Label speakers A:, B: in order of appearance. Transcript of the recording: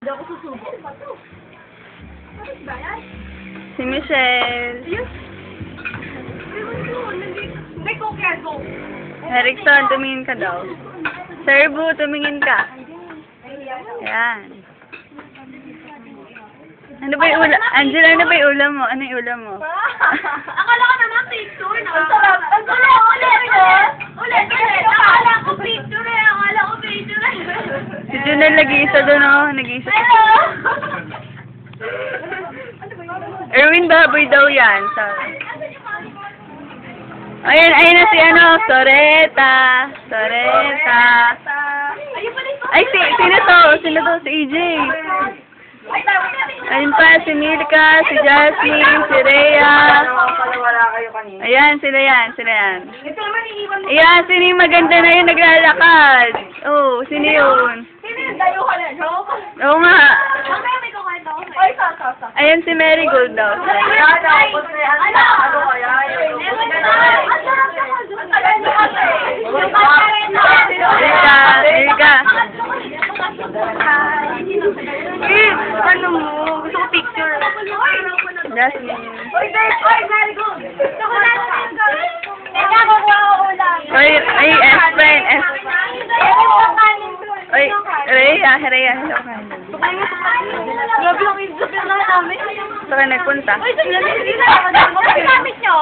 A: Hindi ako susubo. Bakit ba yan?
B: Si Michelle.
A: Ayun. Hindi ko kaya go.
B: Erickson, tumingin ka daw. Sir Boo, tumingin ka. Ayan. Ano ba yung ulam? Angela, ano ba yung ulam mo? Ano yung ulam mo?
A: Akala ko naman picture na. Ang sarap. Ang sarap. Ulit. Akala ko picture eh. Akala ko picture eh.
B: Si Junel nag-iisa doon, oh. Nag-iisa.
A: Hello.
B: Erwin Baboy daw yan. Sorry. Ayun na si ano, Soreta. Soreta.
A: Ayun pala ito.
B: Ay, sino to? Sino to? Si EJ. Ayun pa, si Milka, si Jasmine, si Rhea. Ayan, sila yan.
A: Ito naman iiwan mo.
B: Ayan, sino yung maganda na yun naglalakad? Oh, sino yun?
A: Sino yung dayo ka na? Joke?
B: Oo nga.
A: Mamaya may kukwento ako. Ay, sa.
B: Ayan si Marigold daw.
A: Ano kaya?
B: Milka.
A: Ano mo? Gusto ko picture.
B: Jasmine.
A: Oy, very good. Gusto ko na yung gawin. Teka, kukuha ko ulam.
B: Oy, S-friend, Oy, Rhea. Hello ka.
A: Grabe yung isip na namin.
B: Saan ka nagpunta?
A: Oy, sige na. Ano gamit nyo?